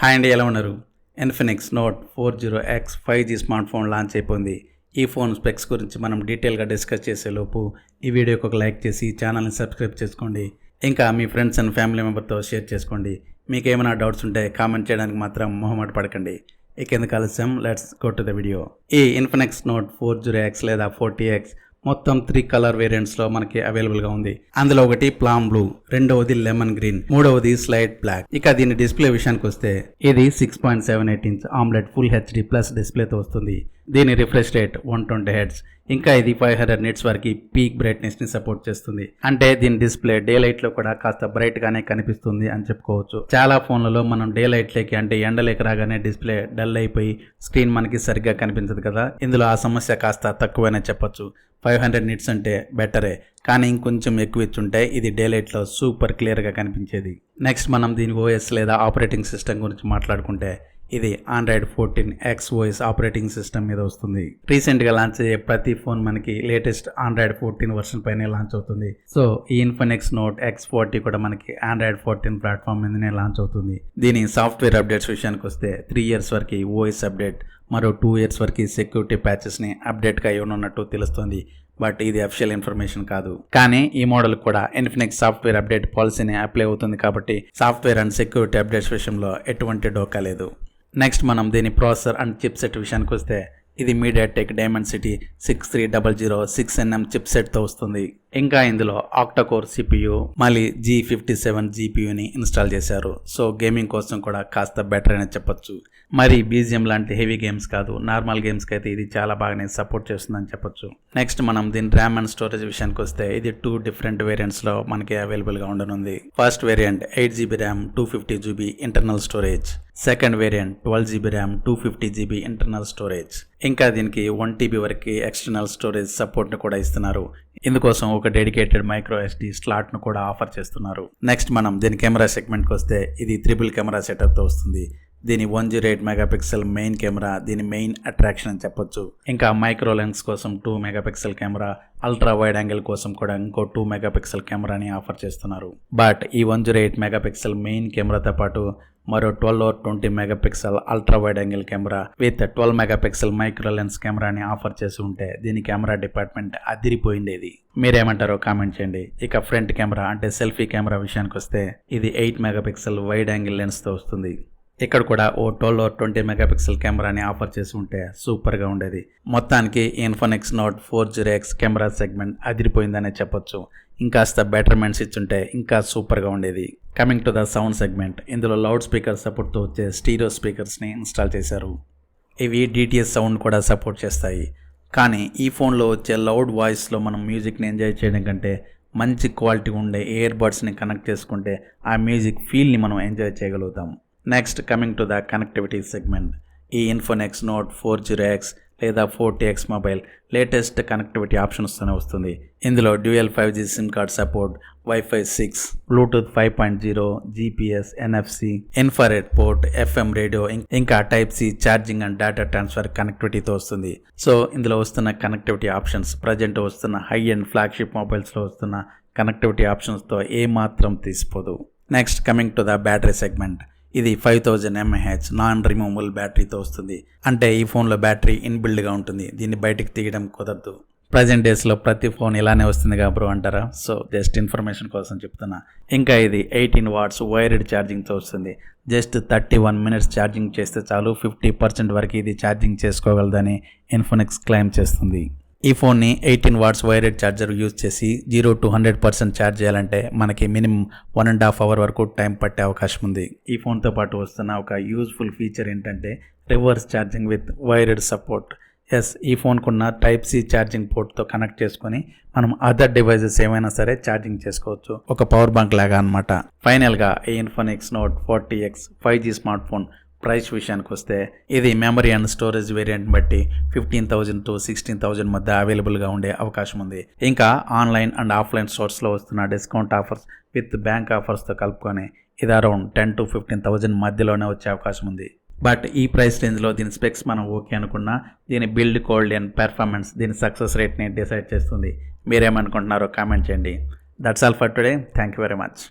Hi అండి, ఎలా ఉన్నారు? Infinix note 40X 5G smart phone launch అయిపోయింది. ఈ ఫోన్ స్పెక్స్ గురించి మనం డీటెయిల్గా డిస్కస్ చేసేలోపు ఈ వీడియోకి ఒక లైక్ చేసి ఛానల్ని సబ్స్క్రైబ్ చేసుకోండి. ఇంకా మీ ఫ్రెండ్స్ అండ్ ఫ్యామిలీ మెంబర్తో షేర్ చేసుకోండి. మీకు ఏమైనా డౌట్స్ ఉంటే కామెంట్ చేయడానికి మాత్రం మొహమాట పడకండి. ఇక ఎందుకు ఆలస్యం, let's go to the video. ఈ ఇన్ఫినిక్స్ నోట్ 40X లేదా 40X మొత్తం 3 కలర్ వేరియంట్స్లో మనకి అవైలబుల్గా ఉంది. అందులో ఒకటి ప్లామ్ బ్లూ, రెండవది లెమన్ గ్రీన్, మూడవది స్లైట్ బ్లాక్. ఇక దీని డిస్ప్లే విషయానికి వస్తే ఇది 6.78 inch AMOLED full HD plus డిస్ప్లేతో వస్తుంది. దీని రిఫ్రెష్ రేట్ 120 Hz. ఇంకా ఇది 500 nits వరకు పీక్ బ్రైట్నెస్ ని సపోర్ట్ చేస్తుంది. అంటే దీని డిస్ప్లే డే లైట్ లో కూడా కాస్త బ్రైట్ గానే కనిపిస్తుంది అని చెప్పుకోవచ్చు. చాలా ఫోన్లలో మనం డే లైట్ లేకి అంటే ఎండలేకి రాగానే డిస్ప్లే డల్ అయిపోయి స్క్రీన్ మనకి సరిగ్గా కనిపించదు కదా. ఇందులో ఆ సమస్య కాస్త తక్కువనే చెప్పొచ్చు. 500 nits అంటే బెటరే, కానీ ఇంకొంచెం ఎక్కువ ఇచ్చుంటే ఇది డే లైట్ లో సూపర్ క్లియర్ గా కనిపించేది. నెక్స్ట్ మనం దీని ఓఎస్ లేదా ఆపరేటింగ్ సిస్టమ్ గురించి మాట్లాడుకుంటే ఇది Android 14X OS operating system మీద వస్తుంది. రీసెంట్గా లాంచ్ అయ్యే ప్రతి ఫోన్ మనకి లేటెస్ట్ Android 14 వర్షన్ పైనే లాంచ్ అవుతుంది. సో ఈ ఇన్ఫినిక్స్ నోట్ X40 కూడా మనకి Android 14 ప్లాట్ఫామ్ మీదనే లాంచ్ అవుతుంది. దీని సాఫ్ట్వేర్ అప్డేట్స్ విషయానికి వస్తే 3 years వరకు OS అప్డేట్, మరో 2 years వరకు సెక్యూరిటీ ప్యాచెస్ని అప్డేట్గా ఇవ్వనున్నట్టు తెలుస్తుంది. బట్ ఇది అఫిషియల్ ఇన్ఫర్మేషన్ కాదు. కానీ ఈ మోడల్ కూడా ఇన్ఫినిక్స్ సాఫ్ట్వేర్ అప్డేట్ పాలసీని అప్లై అవుతుంది కాబట్టి సాఫ్ట్వేర్ అండ్ సెక్యూరిటీ అప్డేట్స్ విషయంలో ఎటువంటి డోకా లేదు. నెక్స్ట్ మనం దీని ప్రాసెసర్ అండ్ చిప్ సెట్ విషయానికి వస్తే ఇది MediaTek Dimensity 6300 6nm చిప్ సెట్తో వస్తుంది. ఇంకా ఇందులో ఆక్టాకోర్ CPU మళ్ళీ G57 GPUని ఇన్స్టాల్ చేశారు. సో గేమింగ్ కోసం కూడా కాస్త బెటర్ అని చెప్పొచ్చు. మరి BGM లాంటి హెవీ గేమ్స్ కాదు, నార్మల్ గేమ్స్కి అయితే ఇది చాలా బాగానే సపోర్ట్ చేస్తుందని చెప్పొచ్చు. నెక్స్ట్ మనం దీని ర్యామ్ అండ్ స్టోరేజ్ విషయానికి వస్తే ఇది 2 డిఫరెంట్ వేరియంట్స్లో మనకి అవైలబుల్గా ఉండనుంది. First variant 8GB RAM 250GB internal storage, second variant 12GB RAM 250GB internal storage. ఇంకా దీనికి 1TB వరకు ఎక్స్టర్నల్ స్టోరేజ్ సపోర్ట్ను కూడా ఇస్తున్నారు. ఇందుకోసం ఒక డెడికేటెడ్ మైక్రో SD స్లాట్ను కూడా ఆఫర్ చేస్తున్నారు. నెక్స్ట్ మనం దీని కెమెరా సెగ్మెంట్కి వస్తే ఇది ట్రిపుల్ కెమెరా సెటప్తో వస్తుంది. దీని 108 మెగాపిక్సెల్ మెయిన్ కెమెరా దీని మెయిన్ అట్రాక్షన్ అని చెప్పొచ్చు. ఇంకా మైక్రో లెన్స్ కోసం 2 megapixel camera, ultra wide angle కోసం కూడా ఇంకో 2 మెగాపిక్సెల్ కెమెరాని ఆఫర్ చేస్తున్నారు. బట్ ఈ 108 మెగాపిక్సెల్ మెయిన్ కెమెరాతో పాటు మరో 12 or 20 megapixel ultra wide angle camera with 12 megapixel micro lens కెమెరాని ఆఫర్ చేసి ఉంటే దీని కెమెరా డిపార్ట్మెంట్ అదిరిపోయిండేది. మీరేమంటారో కామెంట్ చేయండి. ఇక ఫ్రంట్ కెమెరా అంటే సెల్ఫీ కెమెరా విషయానికి వస్తే ఇది 8 మెగాపిక్సెల్ వైడ్ యాంగిల్ లెన్స్తో వస్తుంది. ఇక్కడ కూడా ఓ 12 or 20 మెగాపిక్సెల్ కెమెరాని ఆఫర్ చేసి ఉంటే సూపర్గా ఉండేది. మొత్తానికి Infinix note 40X camera segment అదిరిపోయిందనే చెప్పొచ్చు. ఇంకాస్త బెటర్మెంట్స్ ఇచ్చుంటే ఇంకా సూపర్గా ఉండేది. Coming to the sound segment, ఇందులో లౌడ్ స్పీకర్ సపోర్ట్తో వచ్చే స్టీరియో స్పీకర్స్ని ఇన్స్టాల్ చేశారు. ఇవి DTS సౌండ్ కూడా సపోర్ట్ చేస్తాయి. కానీ ఈ ఫోన్లో వచ్చే లౌడ్ వాయిస్లో మనం మ్యూజిక్ని ఎంజాయ్ చేయడం కంటే మంచి క్వాలిటీ ఉండే ఇయర్ బడ్స్ని కనెక్ట్ చేసుకుంటే ఆ మ్యూజిక్ ఫీల్ని మనం ఎంజాయ్ చేయగలుగుతాం. Next coming to the connectivity segment, ఈ ఇన్ఫినిక్స్ నోట్ 40X లేదా 40X మొబైల్ లేటెస్ట్ కనెక్టివిటీ ఆప్షన్స్తోనే వస్తుంది. ఇందులో dual 5G SIM card support, Wi-Fi 6, Bluetooth 5.0, GPS, NFC, infrared port, FM radio, ఇంకా Type-C charging and data transfer కనెక్టివిటీతో వస్తుంది. So ఇందులో వస్తున్న కనెక్టివిటీ ఆప్షన్స్ ప్రజెంట్ వస్తున్న హై అండ్ ఫ్లాగ్షిప్ మొబైల్స్లో వస్తున్న కనెక్టివిటీ ఆప్షన్స్తో ఏమాత్రం తీసిపోదు. Next coming to the battery segment, ఇది 5000 mAh నాన్ రిమూవబుల్ బ్యాటరీతో వస్తుంది. అంటే ఈ ఫోన్లో బ్యాటరీ ఇన్బిల్డ్గా ఉంటుంది, దీన్ని బయటికి తీయడం కుదరదు. ప్రజెంట్ డేస్లో ప్రతి ఫోన్ ఇలానే వస్తుంది కాబట్టి అంటారా? సో జస్ట్ ఇన్ఫర్మేషన్ కోసం చెప్తున్నా. ఇంకా ఇది 18 watts వైర్డ్ ఛార్జింగ్తో వస్తుంది. జస్ట్ 31 minutes ఛార్జింగ్ చేస్తే చాలు 50% వరకు ఇది ఛార్జింగ్ చేసుకోగలదని ఇన్ఫినిక్స్ క్లెయిమ్ చేస్తుంది. ఈ ఫోన్ని 18 watts వైర్డ్ ఛార్జర్ యూజ్ చేసి 0 to 100% ఛార్జ్ చేయాలంటే మనకి మినిమం 1.5 hour వరకు టైం పట్టే అవకాశం ఉంది. ఈ ఫోన్తో పాటు వస్తున్న ఒక యూజ్ఫుల్ ఫీచర్ ఏంటంటే reverse charging with wired support. ఈ ఫోన్కున్న Type-C ఛార్జింగ్ పోర్ట్తో కనెక్ట్ చేసుకొని మనం అదర్ డివైజెస్ ఏమైనా సరే ఛార్జింగ్ చేసుకోవచ్చు, ఒక పవర్ బ్యాంక్ లాగా అనమాట. ఫైనల్గా ఈ Infinix note 40X 5G smart phone price విషయానికి వస్తే ఇది మెమరీ అండ్ స్టోరేజ్ వేరియంట్ బట్టి 15,000 to 16,000 మధ్య అవైలబుల్గా ఉండే అవకాశం ఉంది. ఇంకా ఆన్లైన్ అండ్ ఆఫ్లైన్ స్టోర్స్లో వస్తున్న డిస్కౌంట్ ఆఫర్స్ విత్ బ్యాంక్ ఆఫర్స్తో కలుపుకొని ఇది అరౌండ్ 10,000 to 15,000 మధ్యలోనే వచ్చే అవకాశం ఉంది. బట్ ఈ ప్రైస్ రేంజ్లో దీని స్పెక్స్ మనం ఓకే అనుకున్నా దీని బిల్డ్ క్వాలిటీ అండ్ పెర్ఫార్మెన్స్ దీని సక్సెస్ రేట్ని డిసైడ్ చేస్తుంది. మీరేమనుకుంటున్నారో కామెంట్ చేయండి. That's all for today. Thank you very much.